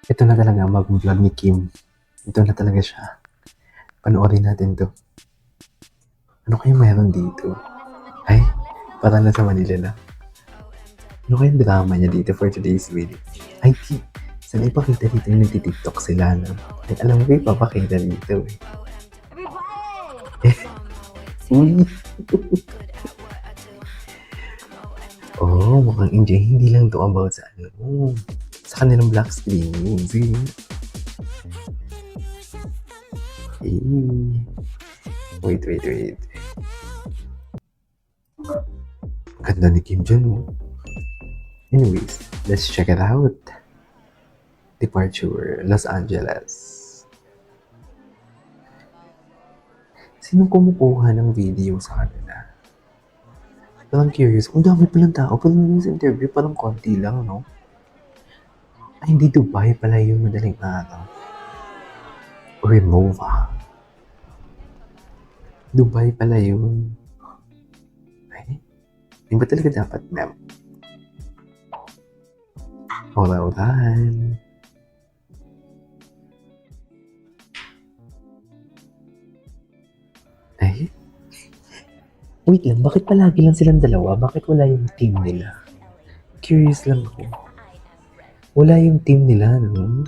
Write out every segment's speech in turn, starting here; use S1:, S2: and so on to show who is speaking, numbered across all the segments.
S1: Ito na talaga mag-vlog ni Kim. Ito na talaga siya. Panoorin natin to. Ano kayo meron dito? Ay, parang nasa Manila na. Ano kayong drama niya dito for today's video? Ay, saan ipakita dito yung nagtitiktok sila, no? Ay, alam ko ipapakita dito eh. Uy! Oh, mukhang enjoy. Hindi lang to about sa sa kanilang black screen. See? Eh. Wait. Ganda ni Kim Jong. Anyways, let's check it out. Departure, Los Angeles. Sinong kumukuha ng video sa kanila? Parang curious. Ang dami palang tao. Pero nung sa interview, parang konti lang, no? Ay, hindi Dubai pala yung madaling araw. Remova. Dubai pala yun. Ay, di ba talaga dapat, ma'am? Oral. Ay, wait lang, bakit palagi lang silang dalawa? Bakit wala yung team nila? Curious lang ako. Wala yung team nila, no?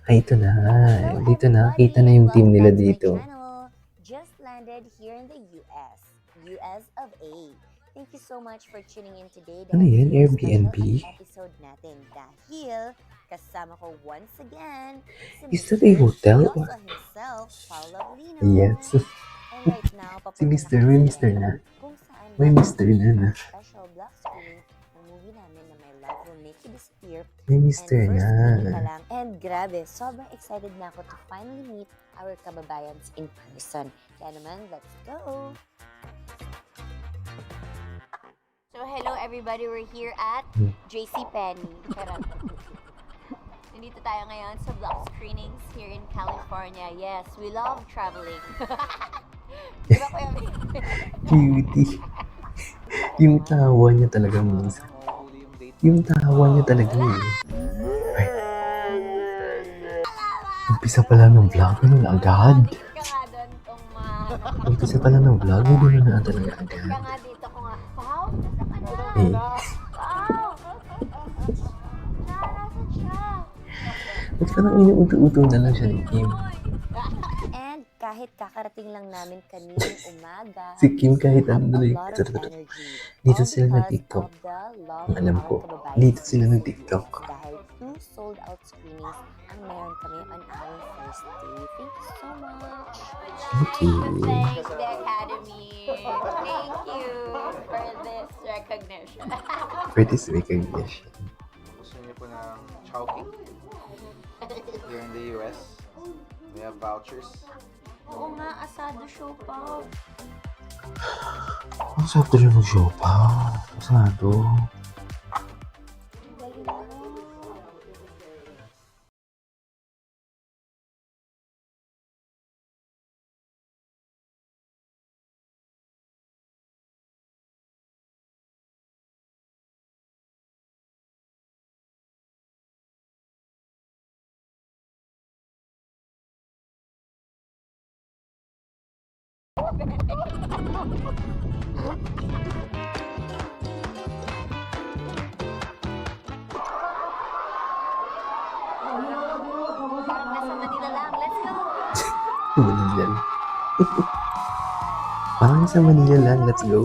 S1: Ay, ito na. Dito na. Kita na yung team nila dito.
S2: Just landed here in the US of A. Thank you so much for tuning in today.
S1: Ano yan? Airbnb?
S2: Episode natin dahil kasama ko once again
S1: Is that a hotel?
S2: himself, Paolo Lino.
S1: Yes.
S2: And right now,
S1: Si Mr. May Mr. na.
S2: kung saan
S1: May Mr. na.
S2: special black screen ng movie namin na may love will make you disappear.
S1: May Mr.
S2: And
S1: na.
S2: first movie pa lang. And grabe, sobrang excited na ako to finally meet our kababayans in person. Kaya naman, let's go! So hello everybody, we're here at JCPenney. Nandito tayo ngayon sa block screenings here in California. Yes, we love traveling. Diba Kuya May?
S1: Cutie. Yung tawa niya talaga minsan. Yung tawa niya talaga eh. Ay. Umpisa pala ng vlog. Ganun agad.
S2: Ka nga doon kung
S1: Umpisa pala ng vlog. Hindi na talaga agad.
S2: ka nga dito kung wow, nasa ka na?
S1: Eh.
S2: Wow! Nasaan siya?
S1: Ba't parang inuuto-uto na lang siya ni Kim?
S2: And kahit kakarating lang namin kaninang umaga,
S1: Si Kim kahit
S2: we have
S1: ano
S2: a
S1: na
S2: lot of energy.
S1: Dito
S2: All
S1: sila
S2: because
S1: nag-TikTok.
S2: of the love
S1: Ang alam
S2: of
S1: ko.
S2: our kababayan
S1: Dito
S2: sa
S1: sila
S2: US.
S1: nag-TikTok.
S2: Dahil 2 sold out screenings ang meron kami on our first day. Thank you so much.
S1: Okay.
S2: Thanks the Academy. Thank you for this recognition.
S1: For this recognition.
S3: Gusto niyo po ng Chowking here in the US? We have vouchers.
S2: Oo nga, asado show pa.
S1: Ang sarap talaga mag-show pa. Masado.
S2: Parang nasa Manila lang. Let's go!
S1: Manila. Parang sa Manila lang. Let's go.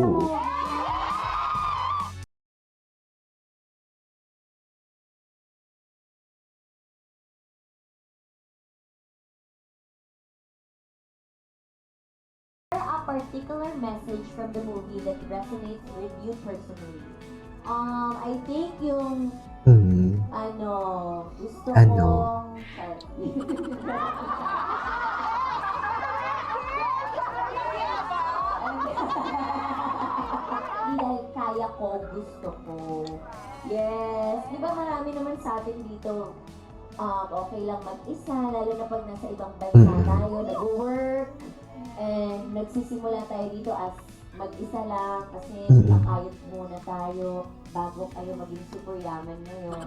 S2: A particular message from the movie that resonates with you personally? I think yung gusto
S1: Ano?
S2: Dahil kaya ko, gusto ko. Yes. Di ba marami naman sa atin dito, okay lang mag-isa, lalo na pag nasa ibang bansa tayo, nag-work, and nagsisimula tayo dito as mag-isa lang kasi nakayot muna tayo. bago kayo maging super yaman ngayon.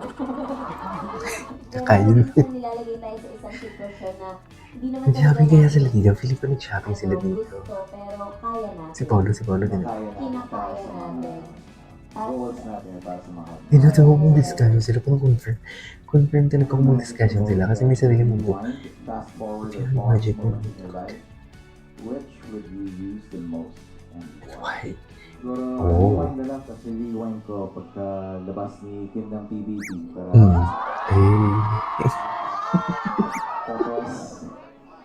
S1: Kakain.
S2: Minsan nilalagay tayo sa isang sitwasyon na hindi naman
S1: Nag-shopping kaya sila
S2: natin
S1: dito. Feeling ko nag-shopping sila dito.
S2: gusto, pero kaya natin.
S1: Si Paolo din.
S2: Kinakaya natin.
S4: Goals natin para sa mga...
S1: Tinatawa kong discussion sila. Kung confirm talaga kung mag-discussion sila. Kasi may sarili mong book.
S4: Fast forward
S1: Kaya
S4: or pause
S1: magic
S4: moment
S1: mo.
S4: in your life, which would you use the most and why?
S1: Why?
S4: Siguro,
S1: Oh.
S4: rewind na lang kasi rewind ko pagka labas ni Kim ng PBB para
S1: Eh.
S4: tapos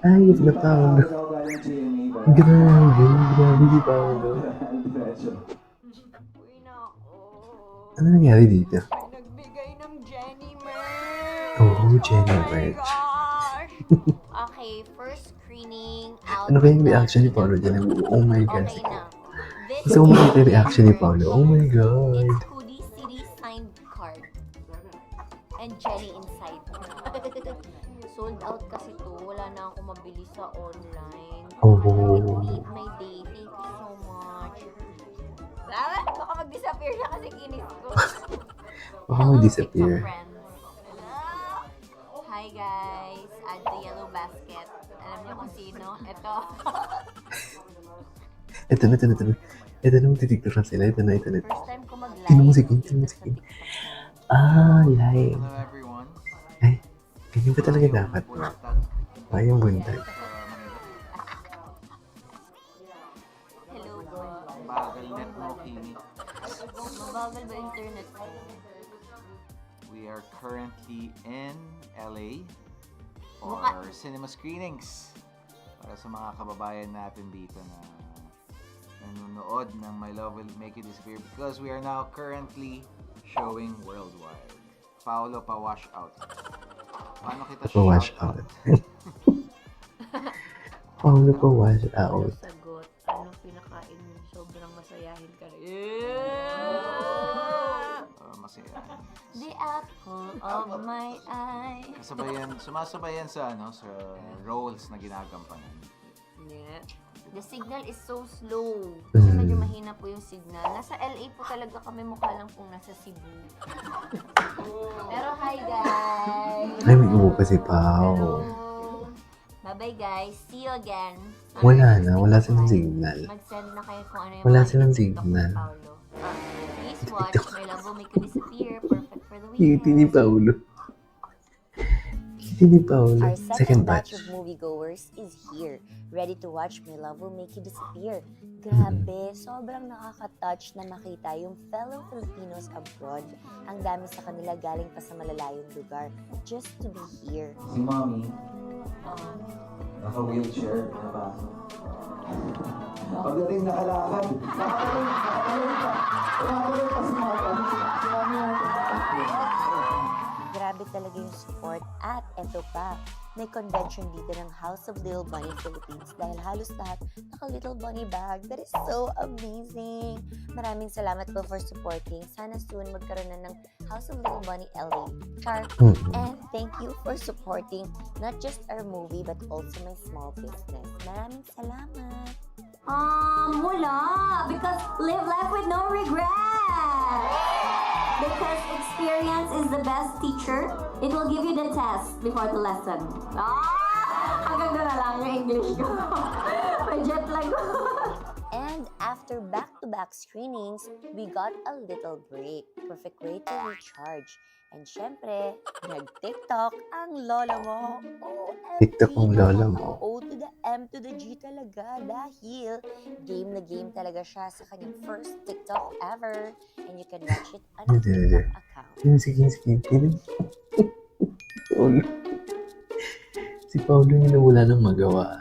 S1: Ayos na Paolo.
S4: ako galing GMA para
S1: Grabe si Paolo.
S4: diretso.
S5: Uy, nako.
S1: Ano nangyari dito?
S5: Nagbigay ng Jenny merch.
S1: Oh, Jenny
S5: my
S1: merch.
S5: gosh. Okay, first screening out.
S1: Ano kayang reaction ni Paolo dyan? Oh my God.
S5: Okay na. This
S1: Gusto ko makita yung
S5: is
S1: reaction ni Paolo. Oh my God.
S5: It's Hoodie City signed card. And Jenny inside. Sold out kasi to. Wala na akong mabili sa online.
S1: Oh.
S5: It made my day. Thank you so much. Wala, baka mag-disappear na kasi kinis ko.
S1: Baka
S5: Hello,
S1: mag-disappear.
S5: TikTok friends. Hello. Hi guys. Add the yellow basket. Alam niyo kung sino? Ito.
S1: Ito na. Ito na, magtitiktok na sila. Ito na.
S5: First time ko mag-live.
S1: Sino mo si Kim?
S5: dito sa TikTok.
S1: Ah, live.
S3: Hello everyone.
S1: Ay, ganyan ba talaga dapat?
S3: Buntag
S1: Ay, yung buntag.
S3: sa Manila.
S5: Hello po.
S3: Bagal net mo, Kimi.
S5: Mabagal ba internet ko?
S3: We are currently in LA
S5: Mukha-
S3: for cinema screenings. Para sa mga kababayan natin dito na nanonood ng My Love Will Make You Disappear because we are now currently showing worldwide. Paolo, pa-wash out. Paano kita
S1: Pa-wash
S3: shout
S1: out. Paolo pa wash out.
S5: Sagot. Anong pinakain mo? Sobrang masayahin ka na.
S3: Masaya.
S5: The apple of my eye.
S3: Sumasabayan sa sa roles na ginagampanan.
S5: Yeah. The signal is so slow. Kasi medyo mahina po yung signal. Nasa LA po talaga kami, mukha lang pong nasa Cebu. Pero hi guys!
S1: Ay, may ubo kasi Pao.
S5: Hello! Bye-bye guys! See you again!
S1: Wala na, wala silang signal.
S5: Mag-send na kayo kung ano yung
S1: Wala
S5: mga
S1: silang
S5: TikTok ni
S1: signal.
S5: Paolo. Please watch My Love Will Make You Disappear. Perfect for the
S1: Cutie ni
S5: weekend.
S1: Paolo. Cutie ni Paolo.
S6: Our
S1: Second
S6: second
S1: batch.
S6: batch of moviegoers is here, ready to watch My Love Will Make You Disappear. Grabe, sobrang nakaka-touch na makita yung fellow Filipinos abroad. Ang dami sa kanila galing pa sa malalayong lugar just to be here.
S4: Si Mommy, naka-wheelchair, napasok. Pagdating nakalakad, nakakaloy pa si Mommy. Si Mommy
S6: Grabe talaga yung support at eto pa, may convention dito ng House of Little Bunny Philippines dahil halos lahat naka-Little Bunny bag. That is so amazing! Maraming salamat po for supporting. Sana soon magkaroon na ng House of Little Bunny LA. Char! And thank you for supporting not just our movie but also my small business. Maraming salamat!
S2: Wala. Because live life with no regrets. Because experience is the best teacher. It will give you the test before the lesson. Hanggang doon na lang yung English ko. May jet lag.
S6: And after back-to-back screenings, we got a little break. Perfect way to recharge. And syempre, nag-TikTok ang lola mo. OMG,
S1: TikTok ang lola mo.
S6: O to the M to the G talaga. Dahil game na game talaga siya sa kanyang first TikTok ever. And you can watch it on his TikTok account.
S1: Sige. Paolo. Si Paolo yung wala nang magawa.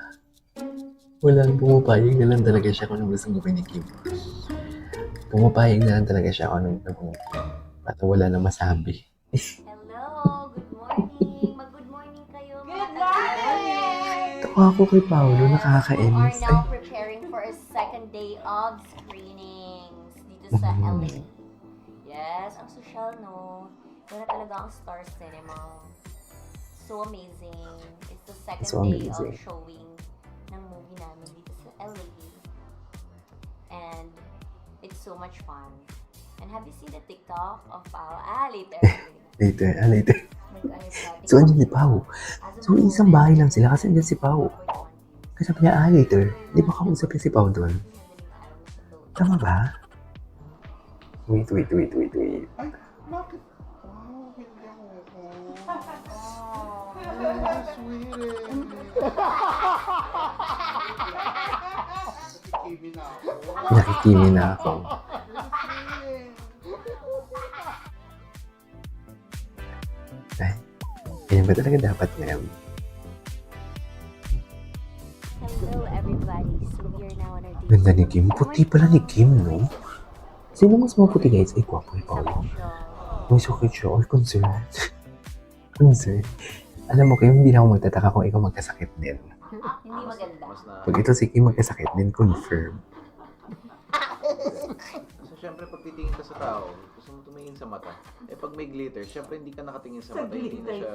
S1: Walang pumapayag na lang talaga siya kung anong gusto gawin ni Kim. Pumapayag na lang talaga siya kung anong gawin ni Kim. At wala nang masabi.
S5: Hello! Good morning! Mag-good morning kayo.
S2: Good
S5: morning!
S1: Tawa ako kay Paolo,
S5: We are
S1: nakakainis.
S5: now preparing for a second day of screenings dito sa LA. Yes, ang social, no? Yan na talaga ang Star Cinema. So amazing. It's the second
S1: So
S5: day
S1: amazing.
S5: of showing ng movie namin dito sa LA. And it's so much fun. And have you seen the TikTok of Pao? Later.
S1: Later, later.
S5: Mag-ano sila,
S1: So, andyan si
S5: TikTok.
S1: Pao.
S5: As of
S1: So,
S5: the
S1: isang
S5: moment,
S1: bahay lang sila kasi andyan si Pao.
S5: number one.
S1: Kasi sabi niya, later. Di ba kausap niya si Pao doon? Tama ba? Wait.
S7: Ay, bakit? Wow, hindi ako. Nakikimi na ako.
S1: Nakikimi na ako. Ay, ganyan ba talaga dapat ngayon?
S6: Hello everybody, so we are now on our date.
S1: Ganda ni Kim. Puti pala ni Kim, no? Sino mas maputi guys? Ay, gwapo ni Pao. May sakit siya. Ay, concern. Concern. Alam mo, Kim, hindi na ako magtataka kung ikaw magkasakit din.
S5: Hindi maganda.
S3: Mas na...
S1: Pag ito si Kim magkasakit din, confirm.
S3: So, syempre, pag titingin ka sa tao, gusto mo tumingin sa mata. Eh, pag may glitter, syempre, hindi ka nakatingin sa mata, hindi na siya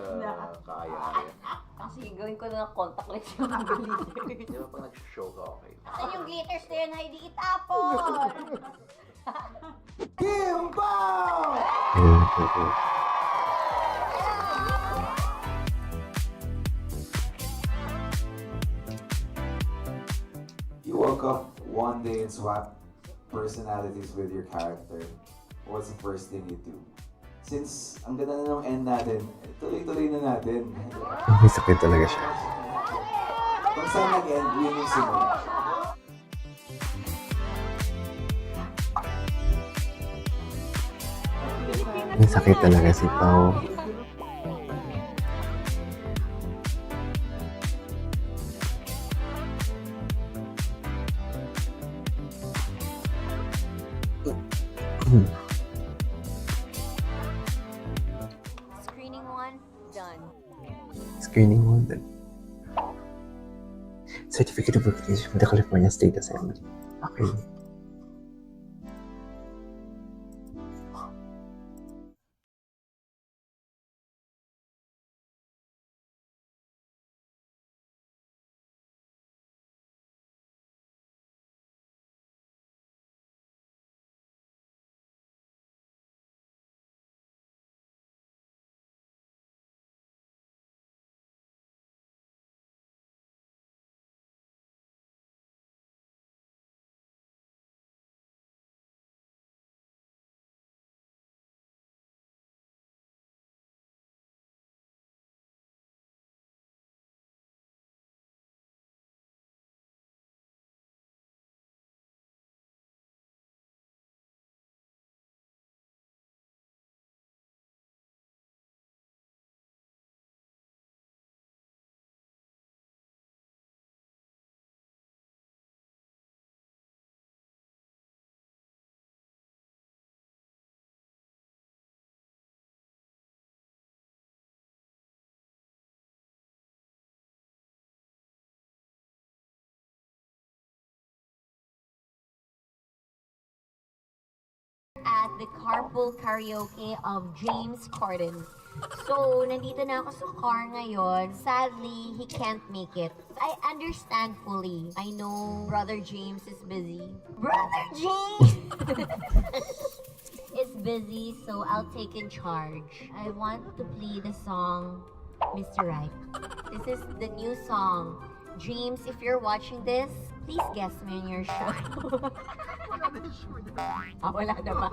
S3: kaaya-kaya.
S5: Kasi gawin ko na ng contact lens yung glitter.
S3: Di ba pag nag-show ka, okay?
S5: Saan yung glitters na yun? Heidi, itapon!
S1: Ayun, oo.
S4: You woke up one day and swapped personalities with your character. What's the first thing you do? Since ang ganda na ng end natin, tuloy-tuloy na natin.
S1: May sakit talaga siya.
S4: Kung saan nag-end, yun yung simula.
S1: May sakit talaga si Pao.
S6: Screening 1, done.
S1: Screening mo din. Certificate of Recognition from the California State Assembly. Okay.
S5: At the carpool karaoke of James Corden. So, nandito na ako sa car ngayon. Sadly, he can't make it. I understand fully. I know Brother James is busy. Brother James! is busy, so I'll take in charge. I want to play the song Mr. Right. This is the new song. James, if you're watching this, please guest me on your show. Wala naman.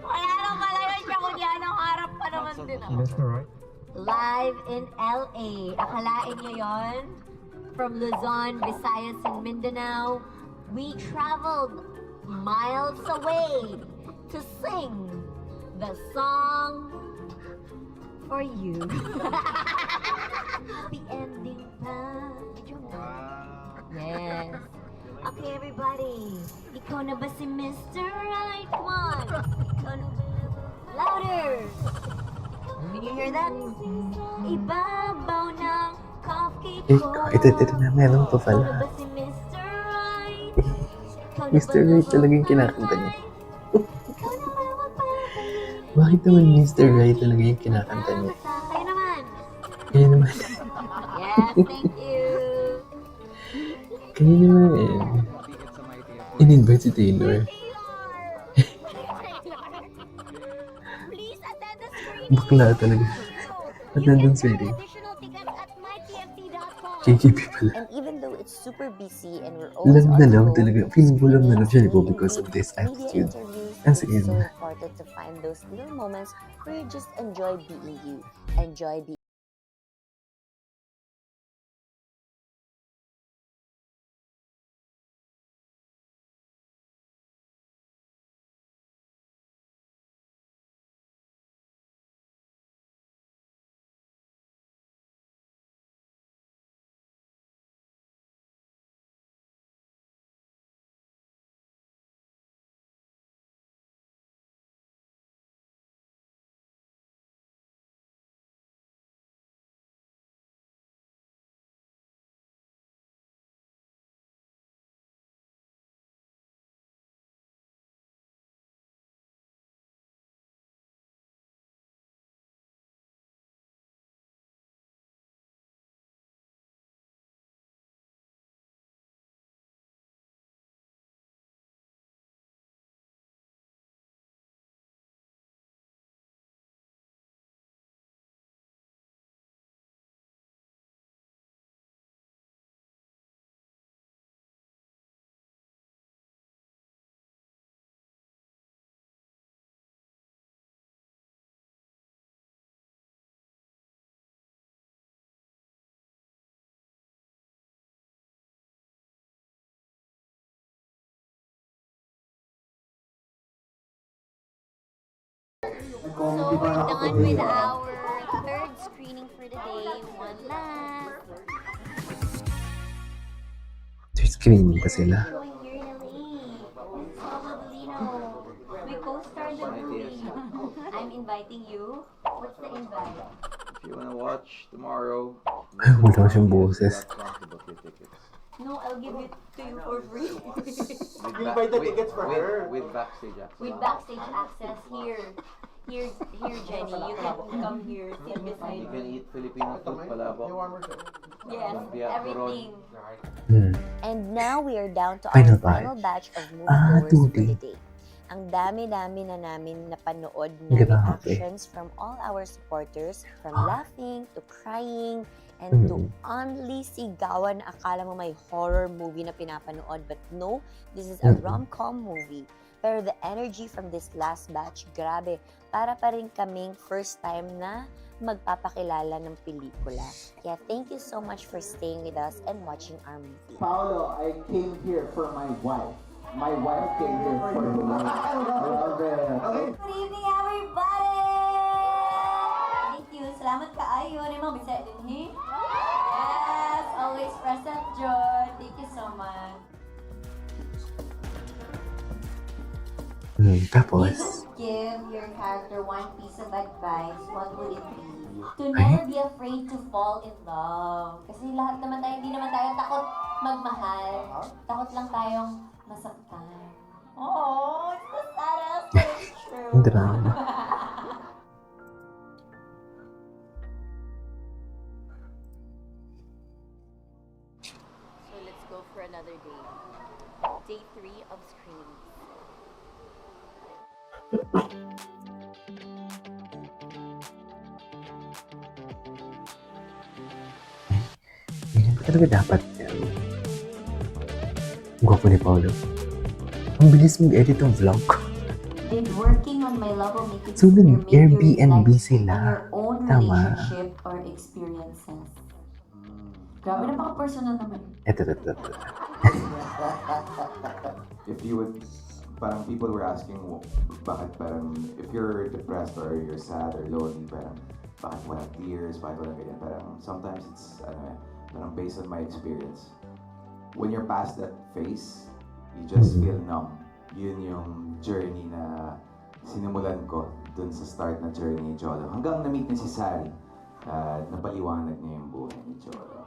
S5: Wala naman pala yun siya kung yan ang harap pa naman din ako. Live in LA. Akalain nyo yon? From Luzon, Visayas, and Mindanao, we traveled miles away to sing the song for you. Happy ending pa. Yes. Okay, everybody. Ikaw na ba si Mr. Right? Come on. Ikaw na ba? Louder. Can you hear that? Ibabaw ng coffee ko.
S1: Ito na, meron pa
S5: Ikaw na
S1: pala.
S5: ba si Mr. Right? Ikaw na ba
S1: Mr. Right
S5: nasa
S1: talaga yung kinakanta niya.
S5: Ikaw na ba mapapagaling?
S1: Bakit naman Mr. Right talaga yung kinakanta niya?
S5: Kayo naman.
S1: Kaya naman,
S5: Yes, thank you.
S1: kaya naman eh. In-invite si Taylor. Bakla talaga. At nandun si Lee. KKP pala.
S6: And even though it's super busy and we're always
S1: Love
S6: on
S1: na
S6: the
S1: love
S6: go,
S1: talaga. Feeling ko love na love siya ni Bo
S6: screening
S1: because of this
S6: dates, media
S1: attitude.
S6: interviews,
S1: As
S6: it's
S1: in,
S6: so important to find those little moments where you just enjoy being you, enjoy being
S5: So we're done with our third screening for the day. One last.
S1: third screening pa sila.
S5: Going here in LA. Probably no. We co-starred the movie. I'm inviting you. What's the invite?
S3: If you wanna watch tomorrow,
S1: Ay, wala siyang boses.
S3: to book your tickets.
S5: No, I'll give it to you for free.
S7: You buy the tickets for her.
S3: With backstage access.
S5: With backstage access here. Here, Jenny. You can come here, sit beside
S3: You can
S5: me.
S3: eat Filipino food, palabok.
S5: Yes,
S3: Lumpia,
S5: everything.
S1: Hmm.
S6: And now we are down to
S1: Final
S6: our final
S1: batch.
S6: batch of
S1: Ah,
S6: moviegoers for
S1: tuloy.
S6: the day. Ang dami-dami na namin napanood na
S1: Grabe.
S6: reactions from all our supporters, from laughing to crying and to only sigawan na akala mo may horror movie na pinapanood. But no, this is a rom-com movie. Pero the energy from this last batch, grabe, para pa rin kaming first time na magpapakilala ng pelikula. Kaya thank you so much for staying with us and watching our movie.
S8: Paolo, I came here for my wife. My wife came here for me. Love it.
S5: Good evening, everybody! Thank you. Salamat kaayo. Ano mo, bisa din, he? Yes! Always present, John. Thank you so much.
S1: Tapos,
S5: If you could give your character one piece of advice, what would it be? To
S1: Ay?
S5: never be afraid to fall in love. Kasi lahat naman tayo, hindi naman tayo takot magmahal. Takot lang tayong masaktan. Oh, it's the saddest, but it's true.
S1: ang drama.
S5: So let's go for another day. Day 3 of screenings.
S1: Ganyan pa talaga dapat yan. Ang gwapo ni Paolo. Ang bilis mag-edit ng vlog ko.
S2: Did working on my love will make it
S1: So,
S2: easier, make you
S1: nag-Airbnb
S2: reflect
S1: sila.
S2: on your own
S1: Tama.
S2: relationship or experiences. Grabe, napaka-personal naman.
S1: Ito.
S4: If you would, parang people were asking, bakit parang, if you're depressed or you're sad or lonely, parang, bakit walang tears, bakit walang ganyan, parang, sometimes it's, parang based on my experience. When you're past that phase, you just feel numb. Yun yung journey na sinimulan ko dun sa start na journey ni Jolo. Hanggang na-meet niya si Sari, napaliwanag niya yung buhay ni Jolo.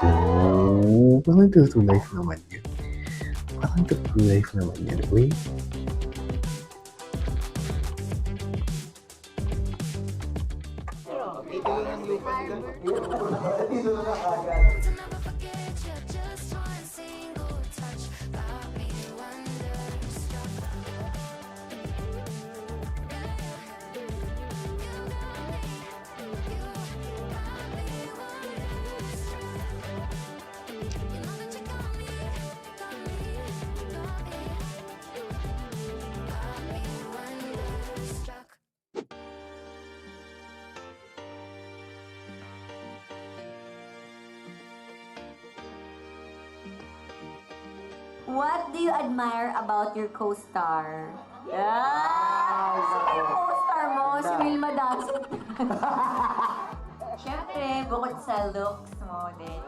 S1: Oh, parang true life naman yun. Parang true life naman yan. Uy,
S5: What do you admire about your co-star? Yeah! Sino yung co-star mo? Si Wilma Daxit. Siyempre, bukod sa looks mo din.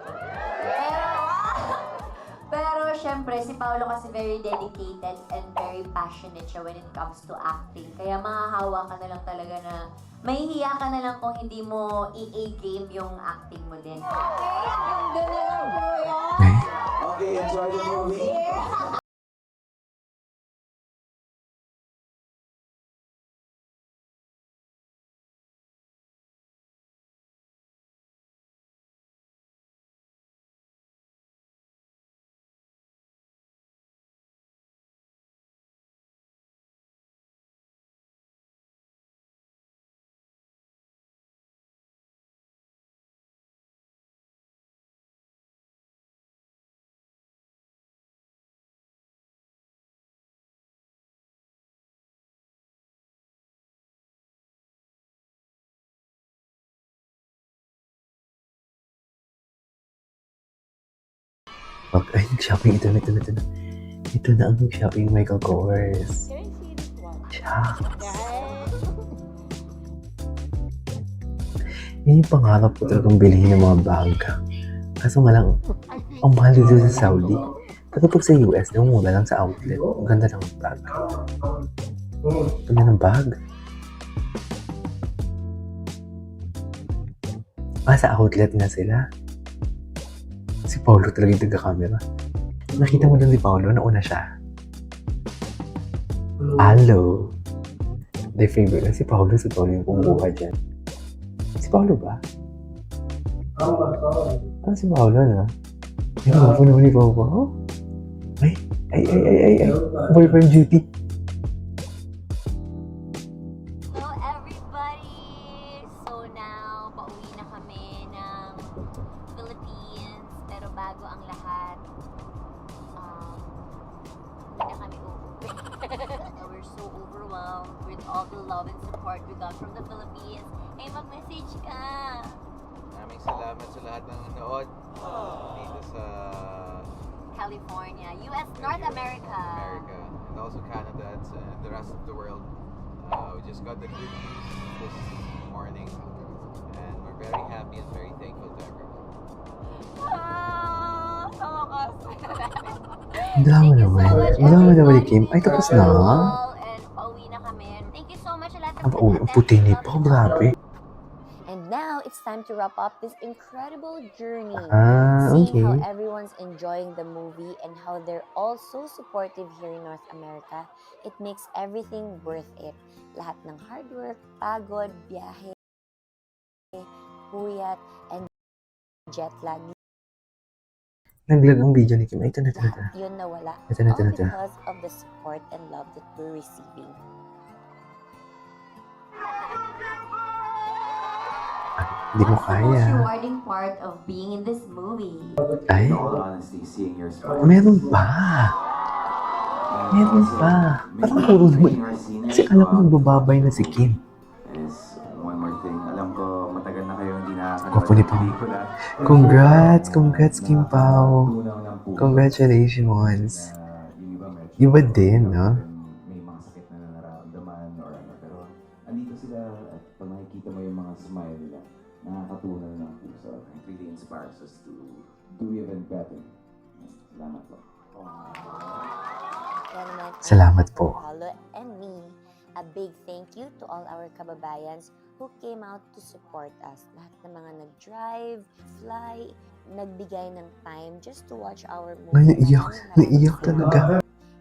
S5: Pero siyempre, si Paolo kasi very dedicated and very passionate siya when it comes to acting. Kaya mahahawa ka na lang talaga na mahihiya ka na lang kung hindi mo i-A-game yung acting mo din. Okay, ganda na lang po yan.
S1: Eh?
S4: Okay, enjoy the movie.
S1: Ay, nag-shopping. Ito na. Ito na ang nag-shopping Michael Kors. Shucks. Yan yung pangarap ko talagang bilhin ng mga bag. Kaso nga lang, ang mahal dito sa Saudi. Pero pag sa US, yung mura lang sa outlet. Ang ganda ng bag. Ito na ng bag. Sa outlet na sila. Si Paolo talaga yung taga-camera. Nakita mo lang si Paolo, nauna siya. Hello. My favorite na si Paolo yung kumuha dyan. Si Paolo ba? Si Paolo na. Ay, guwapo naman ni Paolo. Oh. Ay. Boyfriend duty.
S5: Hello everybody! So now, pauwi na kami ng Philippines. Pero bago ang lahat, hindi na kami uuwi. We're so overwhelmed with all the love and support we got from the Philippines. Hey, mag-message ka!
S3: Maraming salamat sa lahat ng nanood dito sa
S5: California, US, North America.
S3: and also Canada and the rest of the world. We just got the good news this morning and we're very happy and very thankful to everyone.
S1: Drama naman ni Kim. Ay, tapos na.
S5: And pauwi na kami. Thank you so much sa lahat ng
S1: Ang puti ni Pao, grabe.
S6: And now, it's time to wrap up this incredible journey.
S1: Okay.
S6: Seeing how everyone's enjoying the movie and how they're all so supportive here in North America, it makes everything worth it. Lahat ng hard work, pagod, biyahe, puyat, and jet lag.
S1: Naglag ang video ni Kim. Ay, ito na.
S6: Lahat yun nawala.
S1: Ito na.
S6: All because of the support and love that we're receiving.
S1: Hindi mo
S2: Most
S1: kaya.
S2: rewarding part of being in this movie.
S1: Ay,
S4: In all honesty, seeing your smile.
S1: meron pa. Parang puro naman. Kasi alam ko nagbababay na si Kim.
S4: Is one more thing. Alam ko, matagal na kayo hindi
S1: Gwapo ni
S4: nakakanood ng
S1: Pao.
S4: pelikula.
S1: Congrats Kim Pao. Congratulations.
S4: Yung
S1: Iba din, no?
S4: May mga sakit na nararamdaman or ano. Pero andito sila at pag nakikita mo yung mga smile nila, nakakatunan ng puso. It really inspires us to do even better. Salamat po.
S6: Kaya naman,
S1: Salamat po.
S6: Paolo and me, a big thank you to all our kababayans who came out to support us. Lahat ng mga nag-drive, fly, nagbigay ng time just to watch our
S1: Ay,
S6: movie.
S1: naiyak talaga.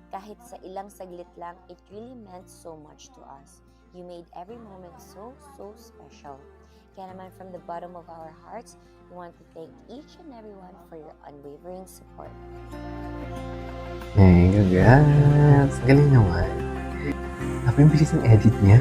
S6: Kahit sa ilang saglit lang, it really meant so much to us. You made every moment so special. Kaya naman from the bottom of our hearts, we want to thank each and everyone for your unwavering support.
S1: Ay, congrats. Galing naman. Ako yung bilis ng edit niya.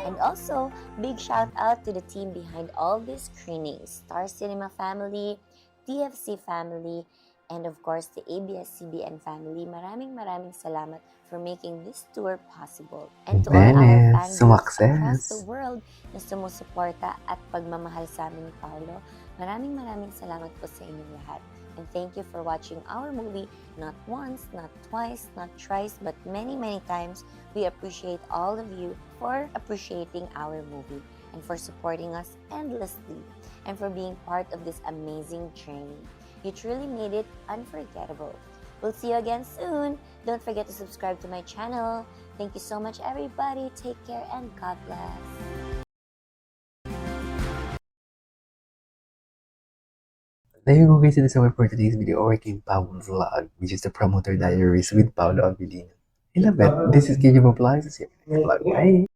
S6: And also, big shout out to the team behind all these screenings, Star Cinema family, TFC family, And of course, the ABS-CBN family, maraming salamat for making this tour possible. And to all our
S1: Venice,
S6: fans across
S1: sumakses.
S6: the world na sumusuporta at pagmamahal sa amin ni Paolo, maraming salamat po sa inyong lahat. And thank you for watching our movie not once, not twice, not thrice, but many times. We appreciate all of you for appreciating our movie and for supporting us endlessly and for being part of this amazing journey. You truly made it unforgettable. We'll see you again soon. Don't forget to subscribe to my channel. Thank you so much, everybody. Take care and God bless.
S1: There you go guys, it is our for today's video, our King Paolo vlog, which is the Promoter Diaries with Paolo Abilino. I love it. This is KJ Vlogs. See you next vlog. Bye!